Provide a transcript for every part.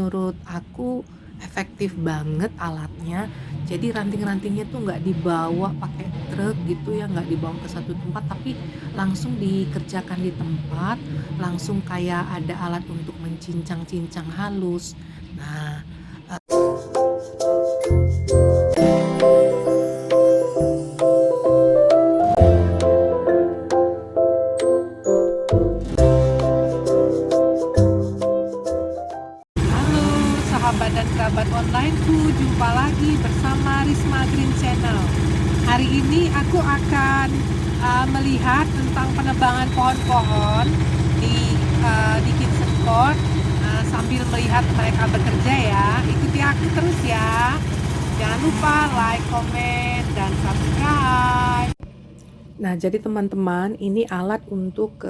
menurut aku efektif banget alatnya. Jadi ranting-rantingnya tuh nggak dibawa pakai truk gitu ya, nggak dibawa ke satu tempat, tapi langsung dikerjakan di tempat, langsung kayak ada alat untuk mencincang-cincang halus. Nah, halo sahabat dan kerabat onlineku, jumpa lagi bersama Risma Green Channel. Hari ini aku akan melihat tentang penebangan pohon-pohon di Kingston Court, sambil melihat mereka bekerja ya. Ikuti aku terus ya. Jangan lupa like, komen, dan subscribe. Nah, jadi teman-teman, ini alat untuk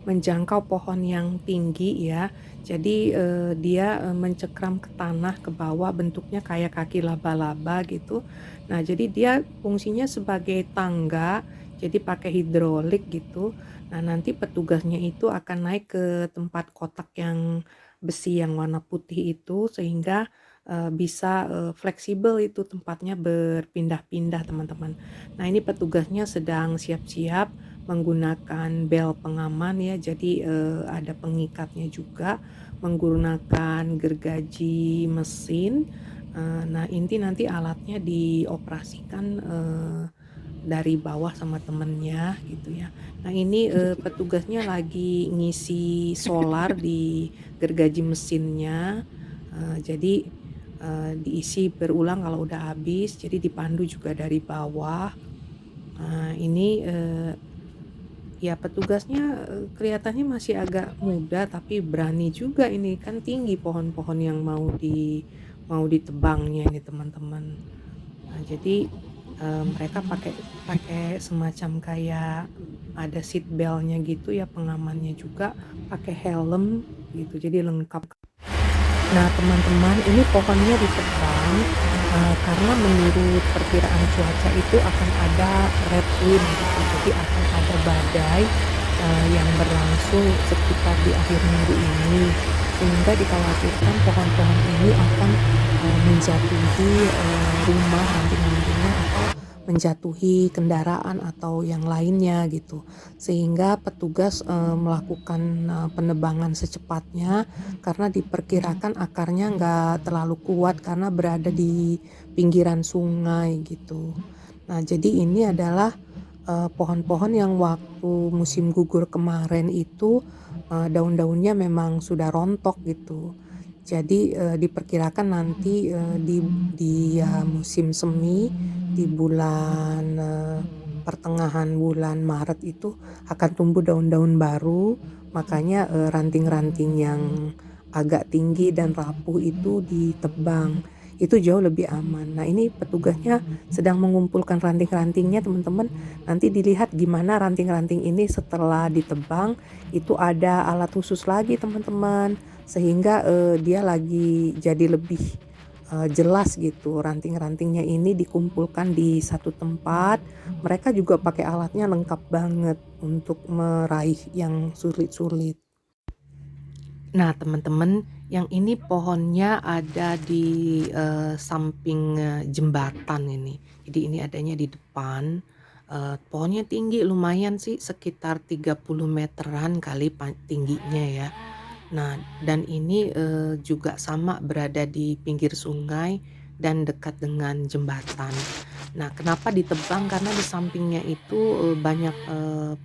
menjangkau pohon yang tinggi ya. Jadi dia mencekram ke tanah ke bawah, bentuknya kayak kaki laba-laba gitu. Nah, jadi dia fungsinya sebagai tangga, jadi pakai hidrolik gitu. Nah, nanti petugasnya itu akan naik ke tempat kotak yang besi yang warna putih itu, sehingga bisa fleksibel itu tempatnya berpindah-pindah teman-teman. Nah, ini petugasnya sedang siap-siap menggunakan bel pengaman ya. Jadi ada pengikatnya juga, menggunakan gergaji mesin. Nah, ini nanti alatnya dioperasikan dari bawah sama temennya gitu ya. Nah, ini petugasnya lagi ngisi solar di gergaji mesinnya. Jadi diisi berulang kalau udah habis, jadi dipandu juga dari bawah. Ini ya petugasnya kelihatannya masih agak muda tapi berani juga, ini kan tinggi pohon-pohon yang mau ditebangnya ini teman-teman. Nah, jadi mereka pakai pakai semacam kayak ada seat beltnya gitu ya, pengamannya juga, pakai helm gitu, jadi lengkap. Nah, teman-teman, ini pohonnya ditebang karena menurut perkiraan cuaca itu akan ada red wind gitu. Jadi akan ada badai yang berlangsung sekitar di akhir minggu ini, sehingga dikhawatirkan pohon-pohon ini akan menjatuhi rumah nanti-nantinya, atau menjatuhi kendaraan atau yang lainnya gitu. Sehingga petugas melakukan penebangan secepatnya, karena diperkirakan akarnya nggak terlalu kuat karena berada di pinggiran sungai gitu. Nah, jadi ini adalah pohon-pohon yang waktu musim gugur kemarin itu daun-daunnya memang sudah rontok gitu. Jadi diperkirakan nanti di musim semi di bulan pertengahan bulan Maret itu akan tumbuh daun-daun baru. Makanya ranting-ranting yang agak tinggi dan rapuh itu ditebang. Itu jauh lebih aman. Nah, ini petugasnya sedang mengumpulkan ranting-rantingnya teman-teman. Nanti dilihat gimana ranting-ranting ini setelah ditebang, itu ada alat khusus lagi teman-teman. Sehingga dia lagi jadi lebih jelas gitu. Ranting-rantingnya ini dikumpulkan di satu tempat. Mereka juga pakai alatnya lengkap banget untuk meraih yang sulit-sulit. Nah, teman-teman, yang ini pohonnya ada di samping jembatan ini. Jadi ini adanya di depan. Pohonnya tinggi lumayan sih, sekitar 30 meteran kali tingginya ya. Nah, dan ini juga sama berada di pinggir sungai dan dekat dengan jembatan. Nah, kenapa ditebang? Karena di sampingnya itu banyak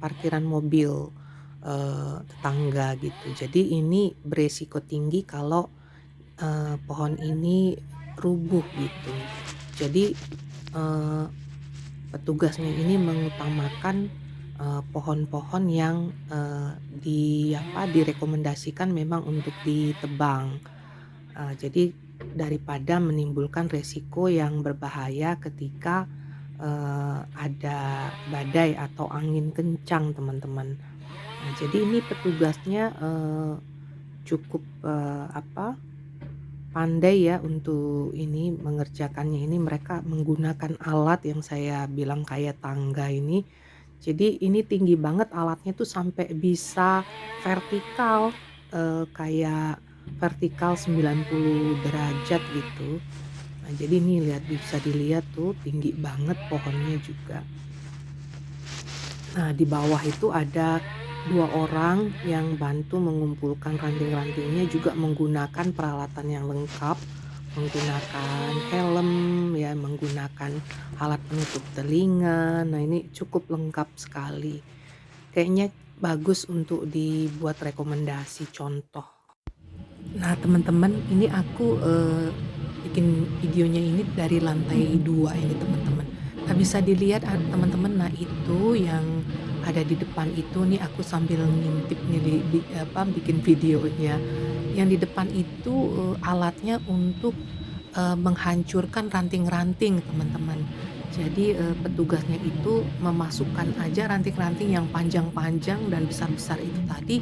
parkiran mobil tetangga gitu. Jadi ini beresiko tinggi kalau pohon ini rubuh gitu. Jadi eh, petugasnya ini mengutamakan pohon-pohon yang direkomendasikan memang untuk ditebang. Jadi daripada menimbulkan resiko yang berbahaya ketika ada badai atau angin kencang, teman-teman. Nah, jadi ini petugasnya cukup pandai ya untuk ini mengerjakannya. Ini mereka menggunakan alat yang saya bilang kayak tangga ini. Jadi ini tinggi banget alatnya tuh, sampai bisa vertikal kayak vertikal 90 derajat gitu. Nah, jadi nih bisa dilihat tuh tinggi banget pohonnya juga. Nah, di bawah itu ada 2 orang yang bantu mengumpulkan ranting-rantingnya juga menggunakan peralatan yang lengkap, menggunakan helm ya, menggunakan alat penutup telinga. Nah, ini cukup lengkap sekali. Kayaknya bagus untuk dibuat rekomendasi contoh. Nah, teman-teman, ini aku, bikin videonya ini dari lantai 2 ini, teman-teman. Nah, bisa dilihat teman-teman, nah itu yang ada di depan itu nih aku sambil ngintip nih bikin videonya. Yang di depan itu, alatnya untuk, menghancurkan ranting-ranting, teman-teman. Jadi, petugasnya itu memasukkan aja ranting-ranting yang panjang-panjang dan besar-besar itu tadi.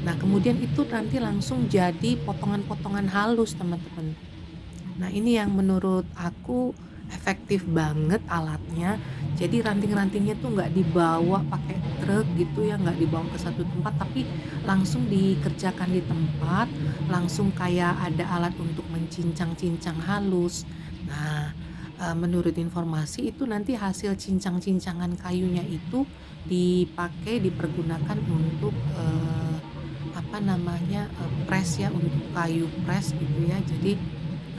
Nah, kemudian itu nanti langsung jadi potongan-potongan halus, teman-teman. Nah, ini yang menurut aku efektif banget alatnya. Jadi ranting-rantingnya tuh nggak dibawa pakai truk gitu ya, nggak dibawa ke satu tempat, tapi langsung dikerjakan di tempat, langsung kayak ada alat untuk mencincang-cincang halus. Nah, menurut informasi itu nanti hasil cincang-cincangan kayunya itu dipergunakan untuk, apa namanya, press ya, untuk kayu press gitu ya.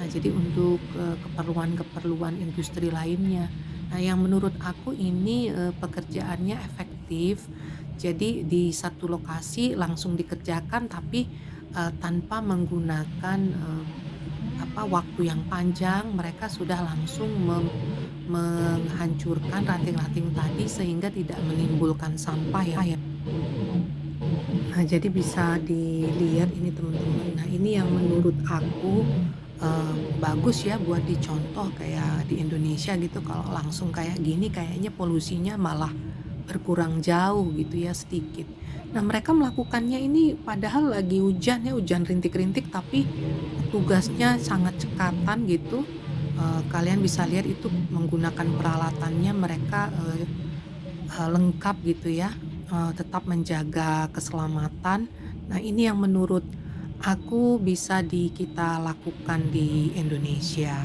Jadi untuk, keperluan-keperluan industri lainnya. Nah, yang menurut aku ini, pekerjaannya efektif. Jadi di satu lokasi langsung dikerjakan tapi, tanpa menggunakan, waktu yang panjang, mereka sudah langsung menghancurkan ranting-ranting tadi sehingga tidak menimbulkan sampah ya. Nah, jadi bisa dilihat ini, teman-teman. Nah, ini yang menurut aku, bagus ya buat dicontoh kayak di Indonesia gitu, kalau langsung kayak gini kayaknya polusinya malah berkurang jauh gitu ya, sedikit. Nah, mereka melakukannya ini padahal lagi hujan ya, hujan rintik-rintik, tapi petugasnya sangat cekatan gitu. Kalian bisa lihat itu menggunakan peralatannya mereka, lengkap gitu ya, tetap menjaga keselamatan. Nah, ini yang menurut aku bisa kita lakukan di Indonesia,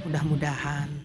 mudah-mudahan.